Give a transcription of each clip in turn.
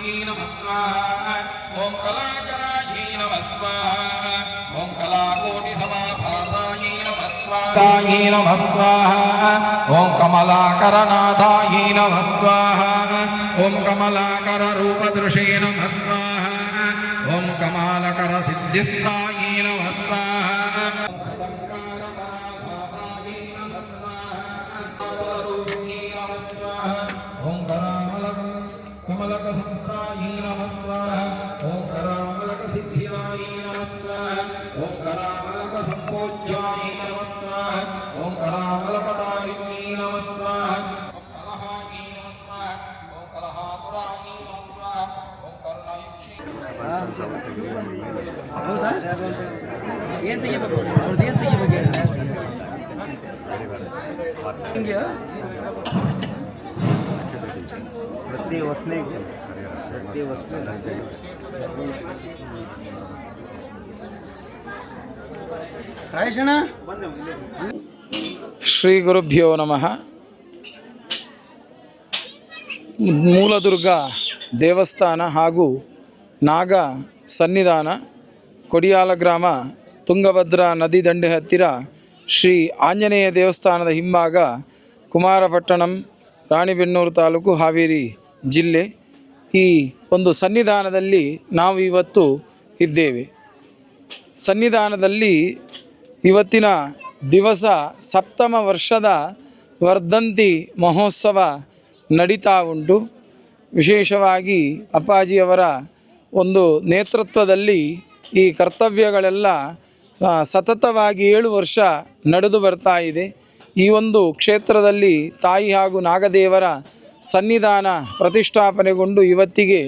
कलाय नमः स्वाहा ॐ कलाकरायै नमः स्वाहा ॐ कलाकोटिसमाभासाय नमः स्वाहा नमः स्वाहा ॐ कमलाकरनाथाय नमः स्वाहा ॐ कमलाकररूपदृशे नमः स्वाहा ॐ कमलाकरसिद्धिस्थाय नमः स्वाहा कमलकसंस्थायै नमः स्वाहा ॐ करामलकसिद्धिरायै नमः स्वाहा ॐ करामलकसम्पूज्यायै नमः स्वाहा ॐ करामलकतारिण्यै नमः स्वाहा ॐ कलहायै नमः स्वाहा ॐ कलहापुरायै नमः स्वाहा ॐ करुणायुक्षे ಹೌದಾ ಏನು ತೆಗಿಬೇಕು ಅವ್ರದ್ದು ಏನು ತೆಗಿಬೇಕು ಹಿಂಗೆ ಪ್ರತಿ ವರ್ಷನೇ ರಾಯೇಶಣ್ಣ ಶ್ರೀ ಗುರುಭ್ಯೋ ನಮಃ. ಮೂಲದುರ್ಗ ದೇವಸ್ಥಾನ ಹಾಗೂ ನಾಗ ಸನ್ನಿಧಾನ, ಕೊಡಿಯಾಲ ಗ್ರಾಮ, ತುಂಗಭದ್ರಾ ನದಿ ದಂಡೆ ಹತ್ತಿರ ಶ್ರೀ ಆಂಜನೇಯ ದೇವಸ್ಥಾನದ ಹಿಂಭಾಗ, ಕುಮಾರಪಟ್ಟಣಂ, ರಾಣಿಬೆನ್ನೂರು ತಾಲೂಕು, ಹಾವೇರಿ ಜಿಲ್ಲೆ. ಈ ಒಂದು ಸನ್ನಿಧಾನದಲ್ಲಿ ನಾವು ಇವತ್ತು ಇದ್ದೇವೆ. ಸನ್ನಿಧಾನದಲ್ಲಿ ಇವತ್ತಿನ ದಿವಸ ಸಪ್ತಮ ವರ್ಷದ ವರ್ಧಂತಿ ಮಹೋತ್ಸವ ನಡೀತಾ ಉಂಟು. ವಿಶೇಷವಾಗಿ ಅಪ್ಪಾಜಿಯವರ ಒಂದು ನೇತೃತ್ವದಲ್ಲಿ ಈ ಕರ್ತವ್ಯಗಳೆಲ್ಲ ಸತತವಾಗಿ 7 ವರ್ಷ ನಡೆದು ಬರ್ತಾ ಇದೆ. ಈ ಒಂದು ಕ್ಷೇತ್ರದಲ್ಲಿ ತಾಯಿ ಹಾಗೂ ನಾಗದೇವರ ಸನ್ನಿಧಾನ ಪ್ರತಿಷ್ಠಾಪನೆಗೊಂಡು ಇವತ್ತಿಗೆ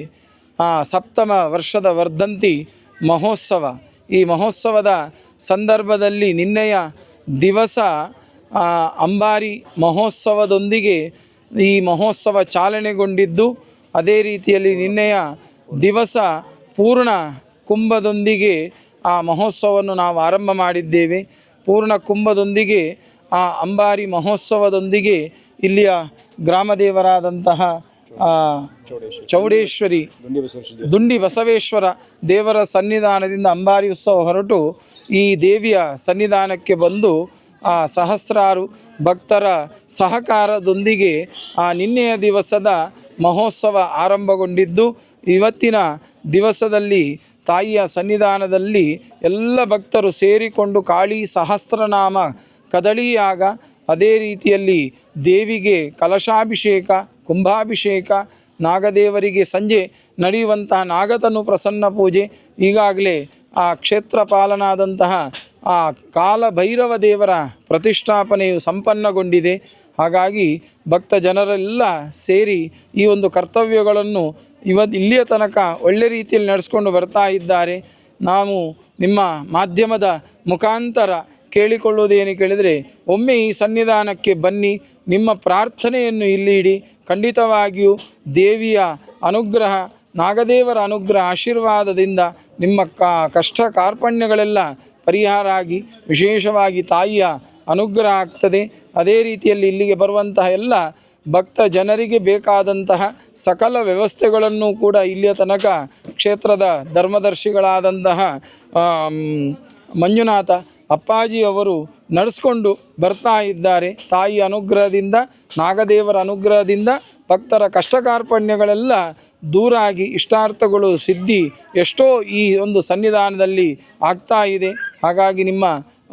ಸಪ್ತಮ ವರ್ಷದ ವರ್ಧಂತಿ ಮಹೋತ್ಸವ. ಈ ಮಹೋತ್ಸವದ ಸಂದರ್ಭದಲ್ಲಿ ನಿನ್ನೆಯ ದಿವಸ ಅಂಬಾರಿ ಮಹೋತ್ಸವದೊಂದಿಗೆ ಈ ಮಹೋತ್ಸವ ಚಾಲನೆಗೊಂಡಿದ್ದು, ಅದೇ ರೀತಿಯಲ್ಲಿ ನಿನ್ನೆಯ ದಿವಸ ಪೂರ್ಣ ಕುಂಭದೊಂದಿಗೆ ಆ ಮಹೋತ್ಸವವನ್ನು ನಾವು ಆರಂಭ ಮಾಡಿದ್ದೇವೆ. ಪೂರ್ಣ ಕುಂಭದೊಂದಿಗೆ ಆ ಅಂಬಾರಿ ಮಹೋತ್ಸವದೊಂದಿಗೆ ಇಲ್ಲಿಯ ಗ್ರಾಮದೇವರಾದಂತಹ ಚೌಡೇಶ್ವರಿ ದುಂಡಿ ಬಸವೇಶ್ವರ ದೇವರ ಸನ್ನಿಧಾನದಿಂದ ಅಂಬಾರಿ ಉತ್ಸವ ಹೊರಟು ಈ ದೇವಿಯ ಸನ್ನಿಧಾನಕ್ಕೆ ಬಂದು ಸಹಸ್ರಾರು ಭಕ್ತರ ಸಹಕಾರದೊಂದಿಗೆ ನಿನ್ನೆಯ ದಿವಸದ ಮಹೋತ್ಸವ ಆರಂಭಗೊಂಡಿದ್ದು, ಇವತ್ತಿನ ದಿವಸದಲ್ಲಿ ತಾಯಿಯ ಸನ್ನಿಧಾನದಲ್ಲಿ ಎಲ್ಲ ಭಕ್ತರು ಸೇರಿಕೊಂಡು ಕಾಳಿ ಸಹಸ್ರನಾಮ ಕದಳಿಯಾಗ, ಅದೇ ರೀತಿಯಲ್ಲಿ ದೇವಿಗೆ ಕಲಶಾಭಿಷೇಕ, ಕುಂಭಾಭಿಷೇಕ, ನಾಗದೇವರಿಗೆ ಸಂಜೆ ನಡೆಯುವಂತಹ ನಾಗತನು ಪ್ರಸನ್ನ ಪೂಜೆ ಈಗಾಗಲೇ ಆ ಕ್ಷೇತ್ರ ಪಾಲನಾದಂತಹ ಆ ಕಾಲಭೈರವ ದೇವರ ಪ್ರತಿಷ್ಠಾಪನೆಯು ಸಂಪನ್ನಗೊಂಡಿದೆ. ಹಾಗಾಗಿ ಭಕ್ತ ಜನರೆಲ್ಲ ಸೇರಿ ಈ ಒಂದು ಕರ್ತವ್ಯಗಳನ್ನು ಇಲ್ಲಿಯ ತನಕ ಒಳ್ಳೆ ರೀತಿಯಲ್ಲಿ ನಡೆಸ್ಕೊಂಡು ಬರ್ತಾ ಇದ್ದಾರೆ. ನಾವು ನಿಮ್ಮ ಮಾಧ್ಯಮದ ಮುಖಾಂತರ ಕೇಳಿಕೊಳ್ಳುವುದೇನು ಕೇಳಿದರೆ, ಒಮ್ಮೆ ಈ ಸನ್ನಿಧಾನಕ್ಕೆ ಬನ್ನಿ, ನಿಮ್ಮ ಪ್ರಾರ್ಥನೆಯನ್ನು ಇಲ್ಲಿ ಇಡಿ. ಖಂಡಿತವಾಗಿಯೂ ದೇವಿಯ ಅನುಗ್ರಹ, ನಾಗದೇವರ ಅನುಗ್ರಹ ಆಶೀರ್ವಾದದಿಂದ ನಿಮ್ಮ ಕಷ್ಟ ಕಾರ್ಪಣ್ಯಗಳೆಲ್ಲ ಪರಿಹಾರ ಆಗಿ ವಿಶೇಷವಾಗಿ ತಾಯಿಯ ಅನುಗ್ರಹ ಆಗ್ತದೆ. ಅದೇ ರೀತಿಯಲ್ಲಿ ಇಲ್ಲಿಗೆ ಬರುವಂತಹ ಎಲ್ಲ ಭಕ್ತ ಜನರಿಗೆ ಬೇಕಾದಂತಹ ಸಕಲ ವ್ಯವಸ್ಥೆಗಳನ್ನು ಕೂಡ ಇಲ್ಲಿಯ ತನಕ ಕ್ಷೇತ್ರದ ಧರ್ಮದರ್ಶಿಗಳಾದಂತಹ ಮಂಜುನಾಥ ಅಪ್ಪಾಜಿಯವರು ನಡೆಸ್ಕೊಂಡು ಬರ್ತಾ ಇದ್ದಾರೆ. ತಾಯಿ ಅನುಗ್ರಹದಿಂದ, ನಾಗದೇವರ ಅನುಗ್ರಹದಿಂದ ಭಕ್ತರ ಕಷ್ಟ ಕಾರ್ಪಣ್ಯಗಳೆಲ್ಲ ದೂರಾಗಿ ಇಷ್ಟಾರ್ಥಗಳು ಸಿದ್ಧಿ ಎಷ್ಟೋ ಈ ಒಂದು ಸನ್ನಿಧಾನದಲ್ಲಿ ಆಗ್ತಾ ಇದೆ. ಹಾಗಾಗಿ ನಿಮ್ಮ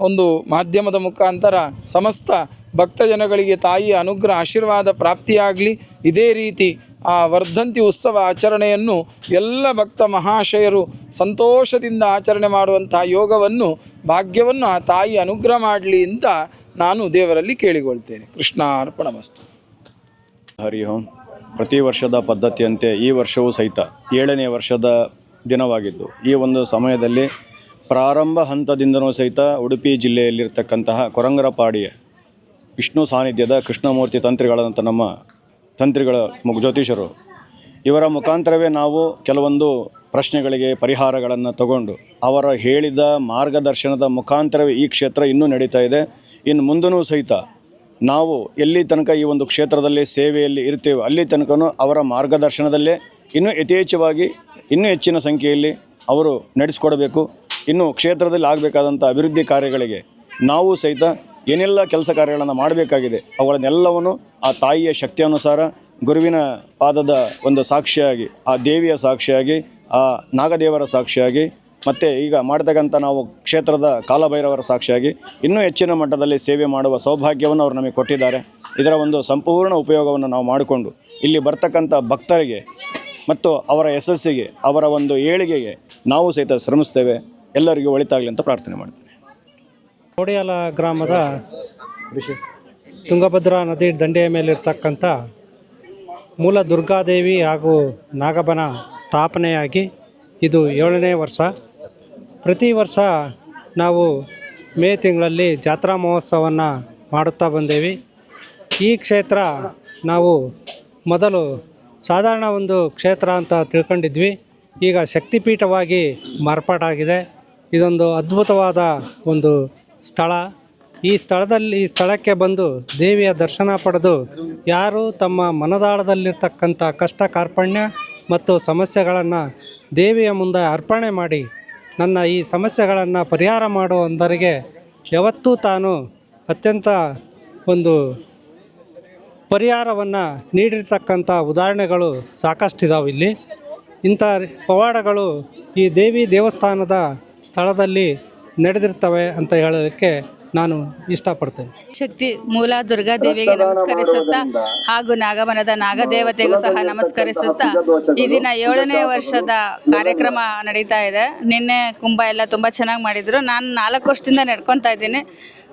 ಒಂದು ಮಾಧ್ಯಮದ ಮುಖಾಂತರ ಸಮಸ್ತ ಭಕ್ತಜನಗಳಿಗೆ ತಾಯಿಯ ಅನುಗ್ರಹ ಆಶೀರ್ವಾದ ಪ್ರಾಪ್ತಿಯಾಗಲಿ. ಇದೇ ರೀತಿ ಆ ವರ್ಧಂತಿ ಉತ್ಸವ ಆಚರಣೆಯನ್ನು ಎಲ್ಲ ಭಕ್ತ ಮಹಾಶಯರು ಸಂತೋಷದಿಂದ ಆಚರಣೆ ಮಾಡುವಂತಹ ಯೋಗವನ್ನು, ಭಾಗ್ಯವನ್ನು ಆ ತಾಯಿ ಅನುಗ್ರಹ ಮಾಡಲಿ ಅಂತ ನಾನು ದೇವರಲ್ಲಿ ಕೇಳಿಕೊಳ್ತೇನೆ. ಕೃಷ್ಣಾರ್ಪಣಮಸ್ತು. ಹರಿ ಓಂ. ಪ್ರತಿ ವರ್ಷದ ಪದ್ಧತಿಯಂತೆ ಈ ವರ್ಷವೂ ಸಹಿತ 7ನೇ ವರ್ಷದ ದಿನವಾಗಿದ್ದು, ಈ ಒಂದು ಸಮಯದಲ್ಲಿ ಪ್ರಾರಂಭ ಹಂತದಿಂದನೂ ಸಹಿತ ಉಡುಪಿ ಜಿಲ್ಲೆಯಲ್ಲಿರ್ತಕ್ಕಂತಹ ಕೊರಂಗರಪಾಡಿಯ ವಿಷ್ಣು ಸಾನ್ನಿಧ್ಯದ ಕೃಷ್ಣಮೂರ್ತಿ ತಂತ್ರಿಗಳಂತ ನಮ್ಮ ತಂತ್ರಿಗಳ ಜ್ಯೋತಿಷರು ಇವರ ಮುಖಾಂತರವೇ ನಾವು ಕೆಲವೊಂದು ಪ್ರಶ್ನೆಗಳಿಗೆ ಪರಿಹಾರಗಳನ್ನು ತಗೊಂಡು ಅವರ ಹೇಳಿದ ಮಾರ್ಗದರ್ಶನದ ಮುಖಾಂತರವೇ ಈ ಕ್ಷೇತ್ರ ಇನ್ನೂ ನಡೀತಾ ಇದೆ. ಇನ್ನು ಮುಂದೂ ಸಹಿತ ನಾವು ಎಲ್ಲಿ ತನಕ ಈ ಒಂದು ಕ್ಷೇತ್ರದಲ್ಲಿ ಸೇವೆಯಲ್ಲಿ ಇರ್ತೇವೆ ಅಲ್ಲಿ ತನಕ ಅವರ ಮಾರ್ಗದರ್ಶನದಲ್ಲೇ ಇನ್ನೂ ಯಥೇಚ್ಛವಾಗಿ ಇನ್ನೂ ಹೆಚ್ಚಿನ ಸಂಖ್ಯೆಯಲ್ಲಿ ಅವರು ನಡೆಸಿಕೊಡಬೇಕು. ಇನ್ನು ಕ್ಷೇತ್ರದಲ್ಲಿ ಆಗಬೇಕಾದಂಥ ಅಭಿವೃದ್ಧಿ ಕಾರ್ಯಗಳಿಗೆ ನಾವು ಸಹಿತ ಏನೆಲ್ಲ ಕೆಲಸ ಕಾರ್ಯಗಳನ್ನು ಮಾಡಬೇಕಾಗಿದೆ ಅವುಗಳನ್ನೆಲ್ಲವನ್ನು ಆ ತಾಯಿಯ ಶಕ್ತಿಯನುಸಾರ ಗುರುವಿನ ಪಾದದ ಒಂದು ಸಾಕ್ಷಿಯಾಗಿ, ಆ ದೇವಿಯ ಸಾಕ್ಷಿಯಾಗಿ, ಆ ನಾಗದೇವರ ಸಾಕ್ಷಿಯಾಗಿ, ಮತ್ತು ಈಗ ಮಾಡ್ತಕ್ಕಂಥ ನಾವು ಕ್ಷೇತ್ರದ ಕಾಲಭೈರವರ ಸಾಕ್ಷಿಯಾಗಿ ಇನ್ನೂ ಹೆಚ್ಚಿನ ಮಟ್ಟದಲ್ಲಿ ಸೇವೆ ಮಾಡುವ ಸೌಭಾಗ್ಯವನ್ನು ಅವರು ನಮಗೆ ಕೊಟ್ಟಿದ್ದಾರೆ. ಇದರ ಒಂದು ಸಂಪೂರ್ಣ ಉಪಯೋಗವನ್ನು ನಾವು ಮಾಡಿಕೊಂಡು ಇಲ್ಲಿ ಬರ್ತಕ್ಕಂಥ ಭಕ್ತರಿಗೆ ಮತ್ತು ಅವರ ಯಶಸ್ಸಿಗೆ, ಅವರ ಒಂದು ಏಳಿಗೆಗೆ ನಾವು ಸಹಿತ ಶ್ರಮಿಸ್ತೇವೆ. ಎಲ್ಲರಿಗೂ ಒಳಿತಾಗಲಿ ಅಂತ ಪ್ರಾರ್ಥನೆ ಮಾಡ್ತೀನಿ. ಕೋಡಿಯಾಲ ಗ್ರಾಮದ ತುಂಗಭದ್ರಾ ನದಿ ದಂಡೆಯ ಮೇಲಿರ್ತಕ್ಕಂಥ ಮೂಲ ದುರ್ಗಾದೇವಿ ಹಾಗೂ ನಾಗಬನ ಸ್ಥಾಪನೆಯಾಗಿ ಇದು 7ನೇ ವರ್ಷ. ಪ್ರತಿ ವರ್ಷ ನಾವು ಮೇ ತಿಂಗಳಲ್ಲಿ ಜಾತ್ರಾ ಮಹೋತ್ಸವವನ್ನು ಮಾಡುತ್ತಾ ಬಂದೇವಿ. ಈ ಕ್ಷೇತ್ರ ನಾವು ಮೊದಲು ಸಾಧಾರಣ ಒಂದು ಕ್ಷೇತ್ರ ಅಂತ ತಿಳ್ಕೊಂಡಿದ್ವಿ. ಈಗ ಶಕ್ತಿಪೀಠವಾಗಿ ಮಾರ್ಪಾಟಾಗಿದೆ. ಇದೊಂದು ಅದ್ಭುತವಾದ ಒಂದು ಸ್ಥಳ. ಈ ಸ್ಥಳಕ್ಕೆ ಬಂದು ದೇವಿಯ ದರ್ಶನ ಪಡೆದು ಯಾರು ತಮ್ಮ ಮನದಾಳದಲ್ಲಿರ್ತಕ್ಕಂಥ ಕಷ್ಟ ಕಾರ್ಪಣ್ಯ ಮತ್ತು ಸಮಸ್ಯೆಗಳನ್ನು ದೇವಿಯ ಮುಂದೆ ಅರ್ಪಣೆ ಮಾಡಿ ನನ್ನ ಈ ಸಮಸ್ಯೆಗಳನ್ನು ಪರಿಹಾರ ಮಾಡುವಂದರಿಗೆ ಯಾವತ್ತೂ ತಾನು ಅತ್ಯಂತ ಒಂದು ಪರಿಹಾರವನ್ನು ನೀಡಿರ್ತಕ್ಕಂಥ ಉದಾಹರಣೆಗಳು ಸಾಕಷ್ಟಿದಾವೆ. ಇಲ್ಲಿ ಇಂಥ ಪವಾಡಗಳು ಈ ದೇವಿ ದೇವಸ್ಥಾನದ ಸ್ಥಳದಲ್ಲಿ ನಡೆದಿರ್ತವೆ ಅಂತ ಹೇಳೋದಕ್ಕೆ ನಾನು ಇಷ್ಟಪಡ್ತೇನೆ. ಶಕ್ತಿ ಮೂಲ ದುರ್ಗಾದೇವಿಗೆ ನಮಸ್ಕರಿಸುತ್ತಾ ಹಾಗೂ ನಾಗಮನದ ನಾಗದೇವತೆಗೂ ಸಹ ನಮಸ್ಕರಿಸುತ್ತಾ ಈ ದಿನ 7ನೇ ವರ್ಷದ ಕಾರ್ಯಕ್ರಮ ನಡೀತಾ ಇದೆ. ನಿನ್ನೆ ಕುಂಭ ಎಲ್ಲ ತುಂಬ ಚೆನ್ನಾಗಿ ಮಾಡಿದರು. ನಾನು 4 ವರ್ಷದಿಂದ ನಡ್ಕೊತಾ ಇದ್ದೀನಿ.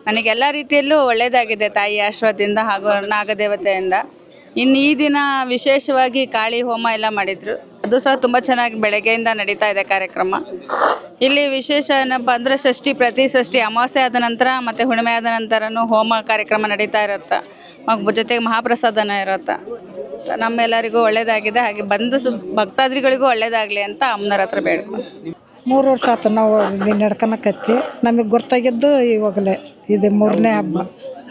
ನನಗೆಲ್ಲ ರೀತಿಯಲ್ಲೂ ಒಳ್ಳೆಯದಾಗಿದೆ ತಾಯಿ ಆಶೀರ್ವಾದದಿಂದ ಹಾಗೂ ನಾಗದೇವತೆಯಿಂದ. ಇನ್ನು ಈ ದಿನ ವಿಶೇಷವಾಗಿ ಕಾಳಿ ಹೋಮ ಎಲ್ಲ ಮಾಡಿದರು. ಅದು ಸಹ ತುಂಬ ಚೆನ್ನಾಗಿ ಬೆಳಗ್ಗೆಯಿಂದ ನಡೀತಾ ಇದೆ ಕಾರ್ಯಕ್ರಮ. ಇಲ್ಲಿ ವಿಶೇಷ ಏನಪ್ಪ ಅಂದರೆ ಷಷ್ಠಿ, ಪ್ರತಿ ಷಷ್ಠಿ ಅಮಾವಾಸ್ಯೆ ಆದ ನಂತರ ಮತ್ತು ಹುಣ್ಣಿಮೆ ಆದ ನಂತರನೂ ಹೋಮ ಕಾರ್ಯಕ್ರಮ ನಡೀತಾ ಇರುತ್ತೆ. ಜೊತೆಗೆ ಮಹಾಪ್ರಸಾದನ ಇರುತ್ತೆ. ನಮ್ಮೆಲ್ಲರಿಗೂ ಒಳ್ಳೆಯದಾಗಿದೆ. ಹಾಗೆ ಬಂದು ಭಕ್ತಾದಿಗಳಿಗೂ ಒಳ್ಳೆಯದಾಗಲಿ ಅಂತ ಅಮ್ಮನವ್ರ ಹತ್ರ ಬೇಡ್ಕೊಂಡು 3 ವರ್ಷ ಆಯ್ತು ನಾವು ಇಲ್ಲಿ ನಡ್ಕೊಳಕತ್ತಿ. ನಮಗೆ ಗೊತ್ತಾಗಿದ್ದು ಇವಾಗಲೇ ಇದು 3ನೇ ಹಬ್ಬ.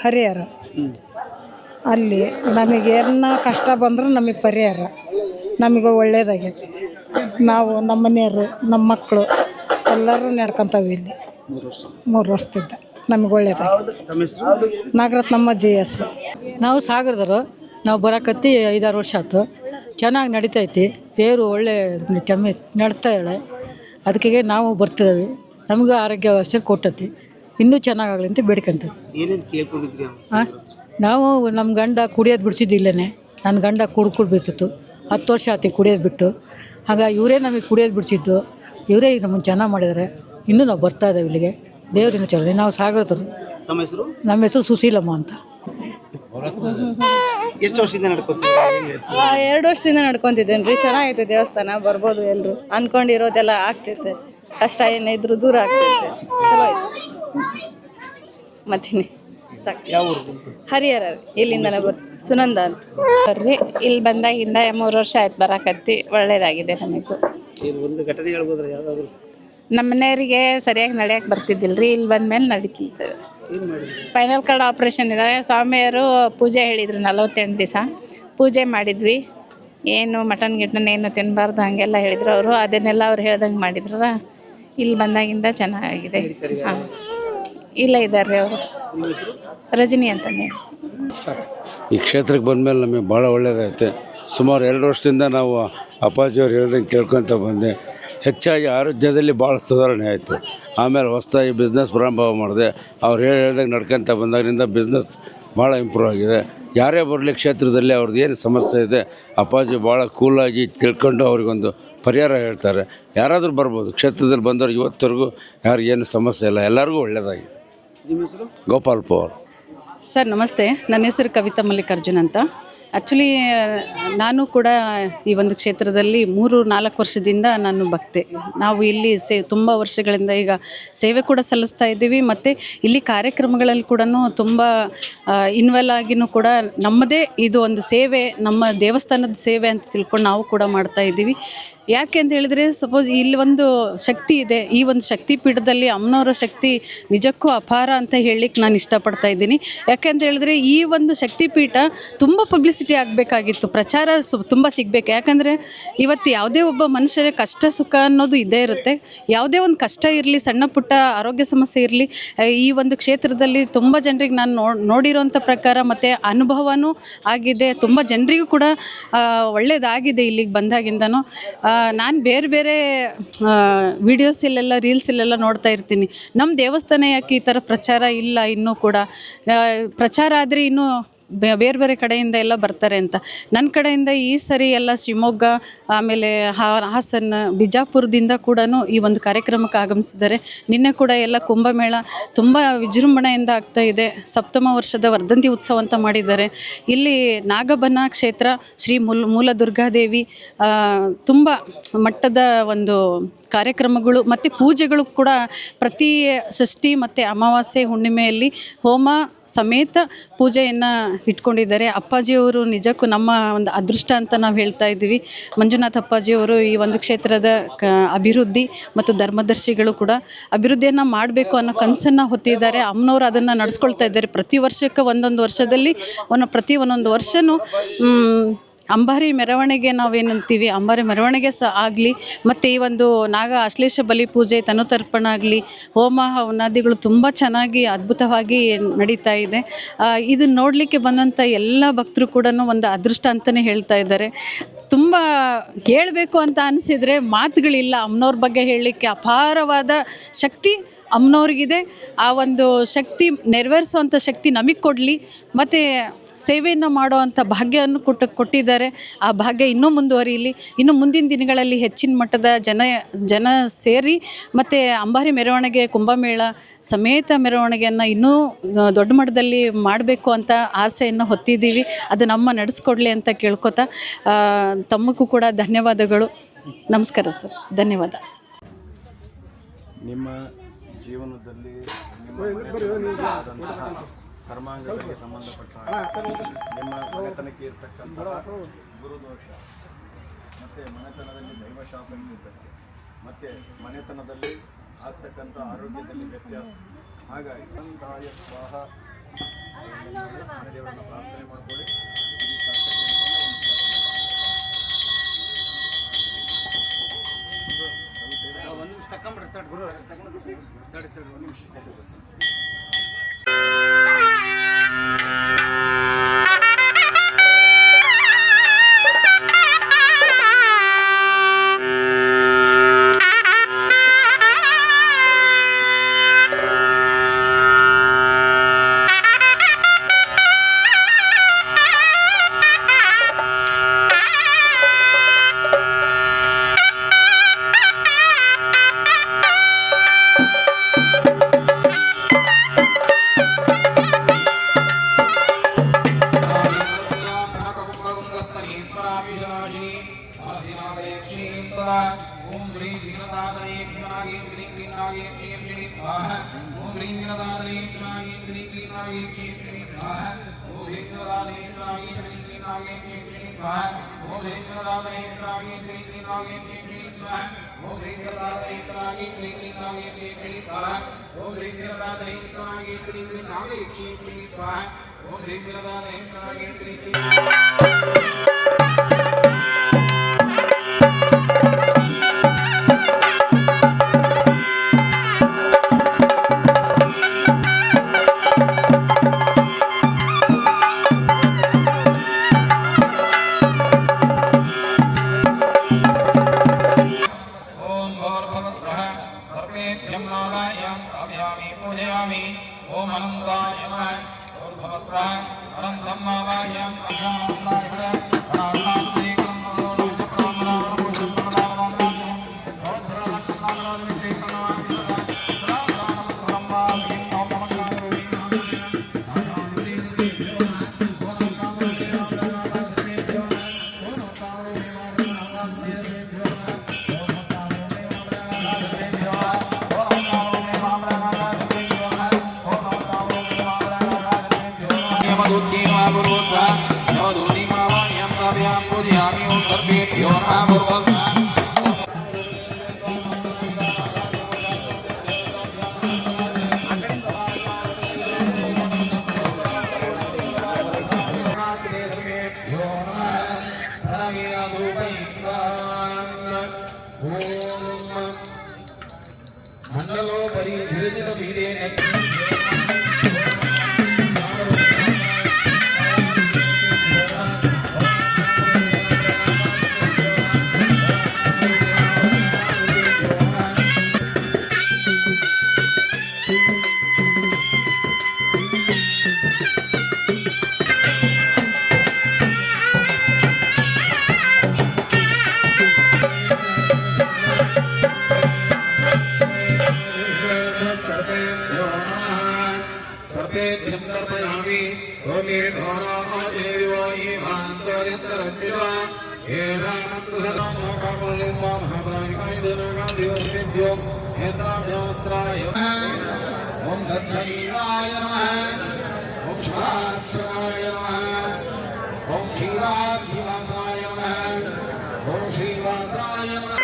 ಹರಿಹರ ಅಲ್ಲಿ ನಮಗೆ ಏನ ಕಷ್ಟ ಬಂದರೂ ನಮಗೆ ಪರಿಹಾರ, ನಮಗೆ ಒಳ್ಳೇದಾಗೈತಿ. ನಾವು ನಮ್ಮ ಮನೆಯವರು, ನಮ್ಮ ಮಕ್ಕಳು ಎಲ್ಲರೂ ನಡ್ಕೊತಾವೆ ಇಲ್ಲಿ 3 ವರ್ಷದಿಂದ. ನಮಗೆ ಒಳ್ಳೇದಾಗೈತಿ. ನಾಗರತ್ನಮ್ಮ GS. ನಾವು ಸಾಗರದವರು. ನಾವು ಬರಕತ್ತಿ 5-6 ವರ್ಷ ಆಯ್ತು. ಚೆನ್ನಾಗಿ ನಡೀತೈತಿ. ದೇವರು ಒಳ್ಳೆ ನಡ್ತಾಳೆ. ಅದಕ್ಕೆ ನಾವು ಬರ್ತಿದ್ದೀವಿ. ನಮಗೂ ಆರೋಗ್ಯ ವ್ಯವಸ್ಥೆ ಕೊಟ್ಟತಿ. ಇನ್ನೂ ಚೆನ್ನಾಗಾಗಲಿ ಅಂತ ಬೇಡ್ಕೊಂತೀವಿ. ನಾವು ನಮ್ಮ ಗಂಡ ಕುಡಿಯೋದು ಬಿಡಿಸಿದ್ದು ಇಲ್ಲೇ. ನನ್ನ ಗಂಡ ಕುಡ್ಕೊಂಡು ಬಿಡ್ತಿತ್ತು. 10 ವರ್ಷ ಆಯ್ತು ಕುಡಿಯೋದು ಬಿಟ್ಟು. ಹಾಗಾಗಿ ಇವರೇ ನಮಗೆ ಕುಡಿಯೋದು ಬಿಡಿಸಿದ್ದು. ಇವರೇ ನಮಗೆ ಚೆನ್ನಾಗಿ ಮಾಡಿದ್ದಾರೆ. ಇನ್ನೂ ನಾವು ಬರ್ತಾ ಇದ್ದೇವೆ ಇಲ್ಲಿಗೆ. ದೇವ್ರಿನ್ನೂ ಚೆನ್ನಾಗಿ. ನಾವು ಸಾಗರದವರು. ನಮ್ಮ ಹೆಸರು ಸುಶೀಲಮ್ಮ ಅಂತ. ಎಷ್ಟು ವರ್ಷದಿಂದ ನಡ್ಕೊತೀವಿ? 2 ವರ್ಷದಿಂದ ನಡ್ಕೊತಿದ್ದೇನೆ ರೀ. ಚೆನ್ನಾಗೈತೆ ದೇವಸ್ಥಾನ. ಬರ್ಬೋದು ಎಲ್ಲರೂ. ಅಂದ್ಕೊಂಡಿರೋದೆಲ್ಲ ಆಗ್ತೈತೆ. ಕಷ್ಟ ಏನಿದ್ರು ದೂರ ಆಗ್ತೈತೆ. ಚಲೋ ಆಯ್ತು. ಮತ್ತೇನೆ ಸಾಕು. ಹರಿಹರ ಇಲ್ಲಿಂದನೇ ಬರ್ತೀವಿ. ಸುನಂದ ಅಂತ ಬರ್ರಿ. ಇಲ್ಲಿ ಬಂದಾಗಿಂದ 3 ವರ್ಷ ಆಯ್ತು ಬರಕತ್ತಿ. ಒಳ್ಳೇದಾಗಿದೆ ನಮಗೂ. ಒಂದು ಘಟನೆ ಹೇಳ್ಬೋದ್ರೆ ಯಾವ್ದಾದ್ರು? ನಮ್ಮ ಮನೆಯವರಿಗೆ ಸರಿಯಾಗಿ ನಡೆಯಕ್ಕೆ ಬರ್ತಿದ್ದಿಲ್ಲ ರೀ. ಇಲ್ಲಿ ಬಂದಮೇಲೆ ನಡೀತಿರ್ತದೆ. ಸ್ಪೈನಲ್ ಕಾರ್ಡ್ ಆಪ್ರೇಷನ್ ಇದ್ದಾರೆ. ಸ್ವಾಮಿಯವರು ಪೂಜೆ ಹೇಳಿದರು 48 ದಿವಸ ಪೂಜೆ ಮಾಡಿದ್ವಿ. ಏನು ಮಟನ್ ಗಿಟನ್ ಏನು ತಿನ್ನಬಾರ್ದು ಹಾಗೆಲ್ಲ ಹೇಳಿದ್ರು ಅವರು. ಅದನ್ನೆಲ್ಲ ಅವ್ರು ಹೇಳ್ದಂಗೆ ಮಾಡಿದ್ರ. ಇಲ್ಲಿ ಬಂದಾಗಿಂದ ಚೆನ್ನಾಗಿದೆ. ಹಾಂ, ಇಲ್ಲ ಇದ್ದಾರೆ ಅವರು. ರಜನಿ ಅಂತಂದೆ. ಈ ಕ್ಷೇತ್ರಕ್ಕೆ ಬಂದಮೇಲೆ ನಮಗೆ ಭಾಳ ಒಳ್ಳೆಯದಾಯ್ತು. ಸುಮಾರು 2 ವರ್ಷದಿಂದ ನಾವು ಅಪ್ಪಾಜಿಯವ್ರು ಹೇಳ್ದಂಗೆ ಕೇಳ್ಕೊತ ಬಂದೆ. ಹೆಚ್ಚಾಗಿ ಆರೋಗ್ಯದಲ್ಲಿ ಭಾಳ ಸುಧಾರಣೆ ಆಯಿತು. ಆಮೇಲೆ ಹೊಸದಾಗಿ ಬಿಸ್ನೆಸ್ ಪ್ರಾರಂಭ ಮಾಡಿದೆ. ಅವ್ರು ಹೇಳ್ದಂಗೆ ನಡ್ಕೊತ ಬಂದಾಗಿನಿಂದ ಬಿಸ್ನೆಸ್ ಭಾಳ ಇಂಪ್ರೂವ್ ಆಗಿದೆ. ಯಾರೇ ಬರಲಿ ಕ್ಷೇತ್ರದಲ್ಲಿ ಅವ್ರದ್ದು ಏನು ಸಮಸ್ಯೆ ಇದೆ ಅಪ್ಪಾಜಿ ಭಾಳ ಕೂಲಾಗಿ ತಿಳ್ಕೊಂಡು ಅವ್ರಿಗೊಂದು ಪರಿಹಾರ ಹೇಳ್ತಾರೆ. ಯಾರಾದರೂ ಬರ್ಬೋದು. ಕ್ಷೇತ್ರದಲ್ಲಿ ಬಂದವ್ರಿಗೆ ಇವತ್ತವರೆಗೂ ಯಾರಿಗೇನು ಸಮಸ್ಯೆ ಇಲ್ಲ. ಎಲ್ಲರಿಗೂ ಒಳ್ಳೆಯದಾಗಿದೆ. ಗೋಪಾಲ್ ಪವಾರ್ ಸರ್ ನಮಸ್ತೆ. ನನ್ನ ಹೆಸರು ಕವಿತಾ ಮಲ್ಲಿಕಾರ್ಜುನ್ ಅಂತ. ಆ್ಯಕ್ಚುಲಿ ನಾನು ಕೂಡ ಈ ಒಂದು ಕ್ಷೇತ್ರದಲ್ಲಿ 3-4 ವರ್ಷದಿಂದ ನಾನು ಭಕ್ತೆ. ನಾವು ಇಲ್ಲಿ ತುಂಬ ವರ್ಷಗಳಿಂದ ಈಗ ಸೇವೆ ಕೂಡ ಸಲ್ಲಿಸ್ತಾ ಇದ್ದೀವಿ. ಮತ್ತು ಇಲ್ಲಿ ಕಾರ್ಯಕ್ರಮಗಳಲ್ಲಿ ಕೂಡ ತುಂಬ ಇನ್ವಾಲ್ವ್ ಆಗಿನೂ ಕೂಡ ನಮ್ಮದೇ ಇದು ಒಂದು ಸೇವೆ, ನಮ್ಮ ದೇವಸ್ಥಾನದ ಸೇವೆ ಅಂತ ತಿಳ್ಕೊಂಡು ನಾವು ಕೂಡ ಮಾಡ್ತಾ ಇದ್ದೀವಿ. ಯಾಕೆ ಅಂತ ಹೇಳಿದರೆ ಸಪೋಸ್ ಇಲ್ಲಿ ಒಂದು ಶಕ್ತಿ ಇದೆ, ಈ ಒಂದು ಶಕ್ತಿ ಪೀಠದಲ್ಲಿ ಅಮ್ಮನವರ ಶಕ್ತಿ ನಿಜಕ್ಕೂ ಅಪಾರ ಅಂತ ಹೇಳಲಿಕ್ಕೆ ನಾನು ಇಷ್ಟಪಡ್ತಾ ಇದ್ದೀನಿ. ಯಾಕೆ ಅಂತ ಹೇಳಿದ್ರೆ ಈ ಒಂದು ಶಕ್ತಿ ಪೀಠ ತುಂಬ ಪಬ್ಲಿಸಿಟಿ ಆಗಬೇಕಾಗಿತ್ತು, ಪ್ರಚಾರ ತುಂಬ ಸಿಗಬೇಕು. ಯಾಕಂದರೆ ಇವತ್ತು ಯಾವುದೇ ಒಬ್ಬ ಮನುಷ್ಯರ ಕಷ್ಟ ಸುಖ ಅನ್ನೋದು ಇದ್ದೇ ಇರುತ್ತೆ. ಯಾವುದೇ ಒಂದು ಕಷ್ಟ ಇರಲಿ, ಸಣ್ಣ ಪುಟ್ಟ ಆರೋಗ್ಯ ಸಮಸ್ಯೆ ಇರಲಿ, ಈ ಒಂದು ಕ್ಷೇತ್ರದಲ್ಲಿ ತುಂಬ ಜನರಿಗೆ ನಾನು ನೋಡಿರೋಂಥ ಪ್ರಕಾರ ಮತ್ತು ಅನುಭವನೂ ಆಗಿದೆ. ತುಂಬ ಜನರಿಗೂ ಕೂಡ ಒಳ್ಳೆಯದಾಗಿದೆ ಇಲ್ಲಿಗೆ ಬಂದಾಗಿಂದನೂ. ನಾನು ಬೇರೆ ಬೇರೆ ವೀಡಿಯೋಸಲ್ಲೆಲ್ಲ ರೀಲ್ಸಲ್ಲೆಲ್ಲ ನೋಡ್ತಾ ಇರ್ತೀನಿ, ನಮ್ಮ ದೇವಸ್ಥಾನ ಯಾಕೆ ಈ ಥರ ಪ್ರಚಾರ ಇಲ್ಲ ಇನ್ನೂ ಕೂಡ, ಪ್ರಚಾರ ಆದರೆ ಇನ್ನೂ ಬೇರೆ ಬೇರೆ ಕಡೆಯಿಂದ ಎಲ್ಲ ಬರ್ತಾರೆ ಅಂತ. ನನ್ನ ಕಡೆಯಿಂದ ಈ ಸರಿ ಎಲ್ಲ ಶಿವಮೊಗ್ಗ, ಆಮೇಲೆ ಹಾಸನ, ಬಿಜಾಪುರದಿಂದ ಕೂಡ ಈ ಒಂದು ಕಾರ್ಯಕ್ರಮಕ್ಕೆ ಆಗಮಿಸಿದ್ದಾರೆ. ನಿನ್ನೆ ಕೂಡ ಎಲ್ಲ ಕುಂಭಮೇಳ ತುಂಬ ವಿಜೃಂಭಣೆಯಿಂದ ಆಗ್ತಾಯಿದೆ. ಸಪ್ತಮ ವರ್ಷದ ವರ್ಧಂತಿ ಉತ್ಸವ ಅಂತ ಮಾಡಿದ್ದಾರೆ. ಇಲ್ಲಿ ನಾಗಬನ ಕ್ಷೇತ್ರ ಶ್ರೀ ಮೂಲ ದುರ್ಗಾದೇವಿ ತುಂಬ ಮಟ್ಟದ ಒಂದು ಕಾರ್ಯಕ್ರಮಗಳು ಮತ್ತು ಪೂಜೆಗಳು ಕೂಡ ಪ್ರತಿ ಷಷ್ಠಿ ಮತ್ತು ಅಮಾವಾಸ್ಯೆ ಹುಣ್ಣಿಮೆಯಲ್ಲಿ ಹೋಮ ಸಮೇತ ಪೂಜೆಯನ್ನು ಇಟ್ಕೊಂಡಿದ್ದಾರೆ. ಅಪ್ಪಾಜಿಯವರು ನಿಜಕ್ಕೂ ನಮ್ಮ ಒಂದು ಅದೃಷ್ಟ ಅಂತ ನಾವು ಹೇಳ್ತಾ ಇದ್ದೀವಿ. ಮಂಜುನಾಥ ಅಪ್ಪಾಜಿಯವರು ಈ ಒಂದು ಕ್ಷೇತ್ರದ ಅಭಿವೃದ್ಧಿ ಮತ್ತು ಧರ್ಮದರ್ಶಿಗಳು ಕೂಡ ಅಭಿವೃದ್ಧಿಯನ್ನು ಮಾಡಬೇಕು ಅನ್ನೋ ಕನಸನ್ನು ಹೊತ್ತಿದ್ದಾರೆ. ಅಮ್ಮನವರು ಅದನ್ನು ನಡೆಸ್ಕೊಳ್ತಾ ಇದ್ದಾರೆ. ಪ್ರತಿ ವರ್ಷಕ್ಕೆ ಒಂದೊಂದು ವರ್ಷದಲ್ಲಿ ಒಂದೊಂದು ವರ್ಷವೂ ಅಂಬಾರಿ ಮೆರವಣಿಗೆ ನಾವೇನಂತೀವಿ, ಅಂಬಾರಿ ಮೆರವಣಿಗೆ ಸಹ ಆಗಲಿ, ಮತ್ತು ಈ ಒಂದು ನಾಗ ಆಶ್ಲೇಷ ಬಲಿ ಪೂಜೆ, ತನುತರ್ಪಣ ಆಗಲಿ, ಹೋಮ ಹವನಾದಿಗಳು ತುಂಬ ಚೆನ್ನಾಗಿ ಅದ್ಭುತವಾಗಿ ನಡೀತಾ ಇದೆ. ಇದನ್ನು ನೋಡಲಿಕ್ಕೆ ಬಂದಂಥ ಎಲ್ಲ ಭಕ್ತರು ಕೂಡ ಒಂದು ಅದೃಷ್ಟ ಅಂತಲೇ ಹೇಳ್ತಾ ಇದ್ದಾರೆ. ತುಂಬ ಹೇಳಬೇಕು ಅಂತ ಅನಿಸಿದರೆ ಮಾತುಗಳಿಲ್ಲ. ಅಮ್ಮನವ್ರ ಬಗ್ಗೆ ಹೇಳಲಿಕ್ಕೆ ಅಪಾರವಾದ ಶಕ್ತಿ ಅಮ್ಮನವ್ರಿಗಿದೆ. ಆ ಒಂದು ಶಕ್ತಿ ನೆರವೇರಿಸುವಂಥ ಶಕ್ತಿ ನಮಗೆ ಕೊಡಲಿ, ಮತ್ತು ಸೇವೆಯನ್ನು ಮಾಡುವಂಥ ಭಾಗ್ಯವನ್ನು ಕೊಟ್ಟಿದ್ದಾರೆ. ಆ ಭಾಗ್ಯ ಇನ್ನೂ ಮುಂದುವರಿಯಲಿ. ಇನ್ನು ಮುಂದಿನ ದಿನಗಳಲ್ಲಿ ಹೆಚ್ಚಿನ ಮಟ್ಟದ ಜನ ಸೇರಿ ಮತ್ತು ಅಂಬಾರಿ ಮೆರವಣಿಗೆ, ಕುಂಭಮೇಳ ಸಮೇತ ಮೆರವಣಿಗೆಯನ್ನು ಇನ್ನೂ ದೊಡ್ಡ ಮಟ್ಟದಲ್ಲಿ ಮಾಡಬೇಕು ಅಂತ ಆಸೆಯನ್ನು ಹೊತ್ತಿದ್ದೀವಿ. ಅದು ನಮ್ಮ ನಡೆಸ್ಕೊಡ್ಲಿ ಅಂತ ಕೇಳ್ಕೊತಾ ತಮಗೂ ಕೂಡ ಧನ್ಯವಾದಗಳು. ನಮಸ್ಕಾರ ಸರ್, ಧನ್ಯವಾದ. ನಿಮ್ಮ ಜೀವನದಲ್ಲಿ ಕರ್ಮಾಂಗಗಳಿಗೆ ಸಂಬಂಧಪಟ್ಟ ನಿಮ್ಮ ಮನೆತನಕ್ಕೆ ಇರ್ತಕ್ಕಂತಹ ಗುರುದೋಷ ಮತ್ತು ಮನೆತನದಲ್ಲಿ ದೈವಶಾಪನೆ ಇರ್ತಕ್ಕೆ ಮತ್ತು ಮನೆತನದಲ್ಲಿ ಆಗ್ತಕ್ಕಂಥ ಆರೋಗ್ಯದಲ್ಲಿ ವ್ಯತ್ಯಾಸ. ಹಾಗಾಗಿ ಸಂತಾಯ ಸ್ವಾಹ ದೇವರನ್ನು ಪ್ರಾರ್ಥನೆ ಮಾಡಿಕೊಳ್ಳಿ. ಒಂದು ನಿಮಿಷ ತಗೊಂಡ್ಬಿಡ್ತಾರೆ ಗುರು, ತಗೊಂಡು ಒಂದು ನಿಮಿಷ. Yo ಮಂಡಲೋಪರಿ ಧೀರಜಿತ ಬೀರೇಣ ओम सच्चैवाय नमः ओम शिवार्चनाय नमः ओम क्षीराधिवासाय नमः ओम श्रीवासाय नमः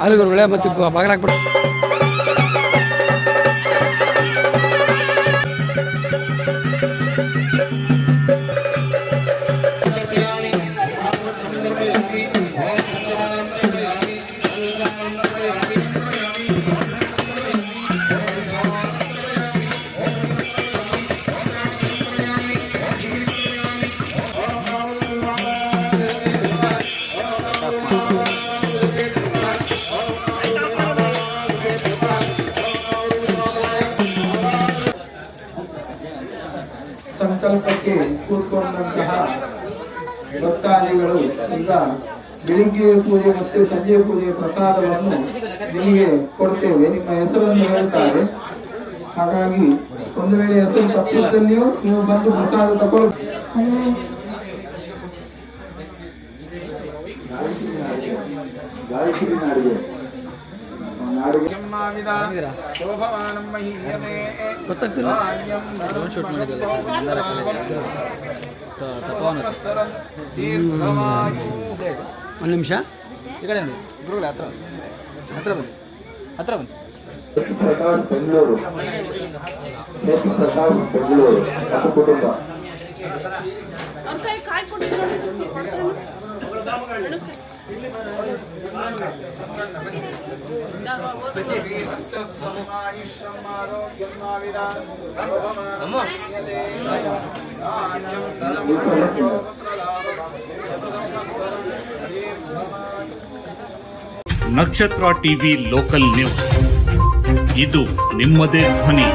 ಅಲ್ಲಿಗೆ ಒಳ್ಳೆ ಮತ್ತೆ ಬಾಗಿಲು ಹಾಕ್ಬಿಡು. ಸಂಕಲ್ಪಕ್ಕೆ ಕೂತ್ಕೊಂಡಂತಹ ಭಕ್ತಾದಿಗಳು ಈಗ ಬೆಳಿಗ್ಗೆ ಪೂಜೆ ಮತ್ತು ಸಂಜೆ ಪೂಜೆ ಪ್ರಸಾದವನ್ನು ನಿಮಗೆ ಕೊಡ್ತೇವೆ. ನಿಮ್ಮ ಹೆಸರನ್ನು ಹೇಳ್ತಾರೆ. ಹಾಗಾಗಿ ಒಂದು ವೇಳೆ ಹೆಸರು ತಪ್ಪಿದ್ದಲ್ಲಿಯೂ ನೀವು ಬಂದು ಪ್ರಸಾದ ತಗೊಳ್ಳಿ. ಒಂದು ನಿಮಿಷ ಈ ಕಡೆ ಗುರುಗಳ ಹತ್ರ ಹತ್ರ ಬನ್ನಿ, ಹತ್ರ ಬನ್ನಿ. ಪ್ರಸಾದ್ ಬೆಂಗಳೂರು, ಪ್ರಸಾದ್ ಬೆಂಗಳೂರು ಕುಟುಂಬ. ನಕ್ಷತ್ರ ಟಿವಿ ಲೋಕಲ್ ನ್ಯೂಸ್, ಇದು ನಿಮ್ಮದೇ ಧ್ವನಿ.